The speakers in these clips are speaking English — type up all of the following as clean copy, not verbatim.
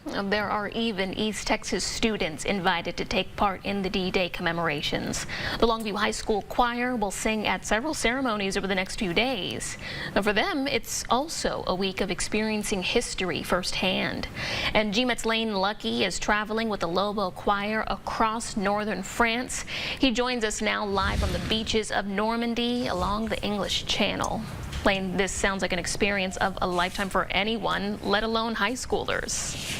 There are even East Texas students invited to take part in the D-Day commemorations. The Longview High School Choir will sing at several ceremonies over the next few days. Now, for them, it's also a week of experiencing history firsthand. And GMET's Luckie is traveling with the Longview Choir across northern France. He joins us now live on the beaches of Normandy along the English Channel. Lane, this sounds like an experience of a lifetime for anyone, let alone high schoolers.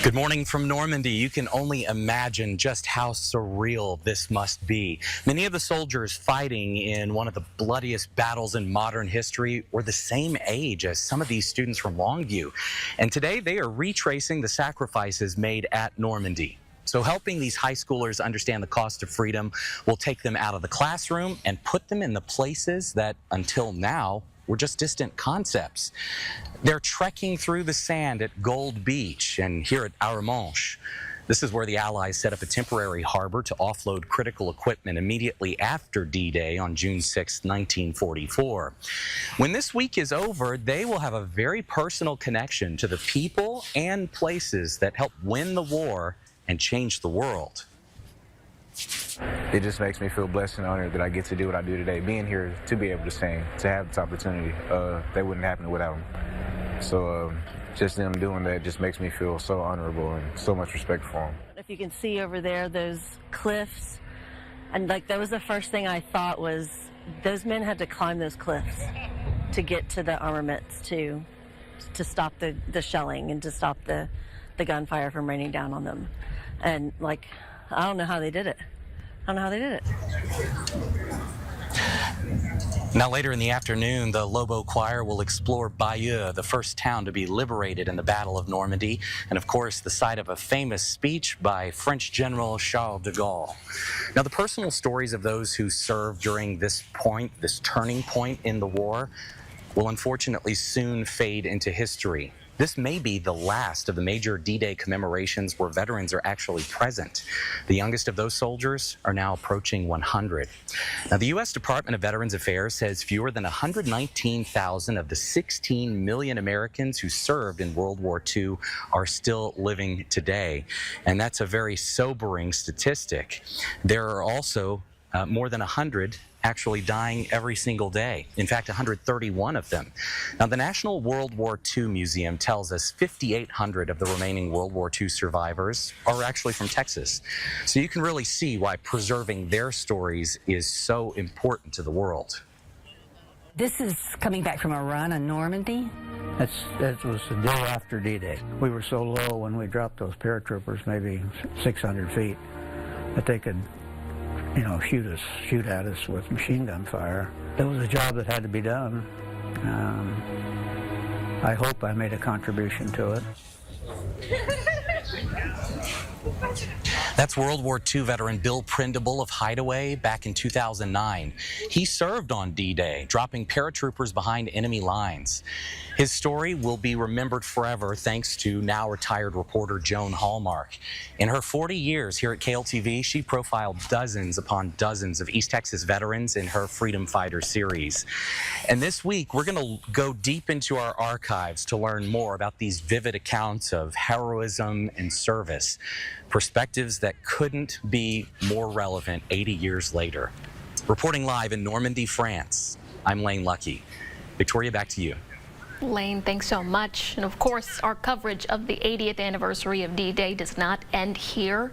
Good morning from Normandy. You can only imagine just how surreal this must be. Many of the soldiers fighting in one of the bloodiest battles in modern history were the same age as some of these students from Longview. And today they are retracing the sacrifices made at Normandy. So helping these high schoolers understand the cost of freedom will take them out of the classroom and put them in the places that until now were just distant concepts. They're trekking through the sand at Gold Beach and here at Arremanche. This is where the Allies set up a temporary harbor to offload critical equipment immediately after D-Day on June 6, 1944. When this week is over, they will have a very personal connection to the people and places that helped win the war and change the world. It just makes me feel blessed and honored that I get to do what I do today. Being here to be able to sing, to have this opportunity, that wouldn't happen without them. So just them doing that just makes me feel so honorable and so much respect for them. If you can see over there, those cliffs, and like that was the first thing I thought was those men had to climb those cliffs to get to the armaments to stop the shelling and to stop the gunfire from raining down on them. And like, I don't know how they did it. I don't know how they did it. Now later in the afternoon, the Longview Choir will explore Bayeux, the first town to be liberated in the Battle of Normandy, and of course the site of a famous speech by French General Charles de Gaulle. Now the personal stories of those who served during this turning point in the war, will unfortunately soon fade into history. This may be the last of the major D-Day commemorations where veterans are actually present. The youngest of those soldiers are now approaching 100. Now, the U.S. Department of Veterans Affairs says fewer than 119,000 of the 16 million Americans who served in World War II are still living today. And that's a very sobering statistic. There are also more than 100 actually dying every single day. In fact, 131 of them. Now, the National World War II Museum tells us 5,800 of the remaining World War II survivors are actually from Texas. So you can really see why preserving their stories is so important to the world. This is coming back from a run in Normandy. That was the day after D-Day. We were so low when we dropped those paratroopers, maybe 600 feet, that they could shoot at us with machine gun fire. It was a job that had to be done. I hope I made a contribution to it. That's World War II veteran Bill Prindable of Hideaway back in 2009. He served on D-Day, dropping paratroopers behind enemy lines. His story will be remembered forever thanks to now retired reporter Joan Hallmark. In her 40 years here at KLTV, she profiled dozens upon dozens of East Texas veterans in her Freedom Fighter series. And this week, we're going to go deep into our archives to learn more about these vivid accounts of heroism and service, perspectives that couldn't be more relevant 80 years later. Reporting live in Normandy, France, I'm Luckie. Victoria, back to you. Lane, thanks so much. And of course, our coverage of the 80th anniversary of D-Day does not end here.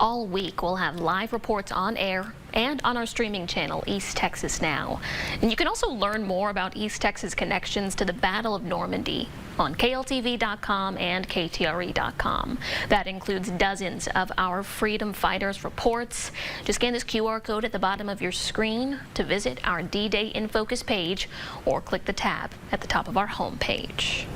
All week, we'll have live reports on air and on our streaming channel, East Texas Now. And you can also learn more about East Texas connections to the Battle of Normandy on KLTV.com and KTRE.com. That includes dozens of our Freedom Fighters reports. Just scan this QR code at the bottom of your screen to visit our D-Day in Focus page or click the tab at the top of our homepage.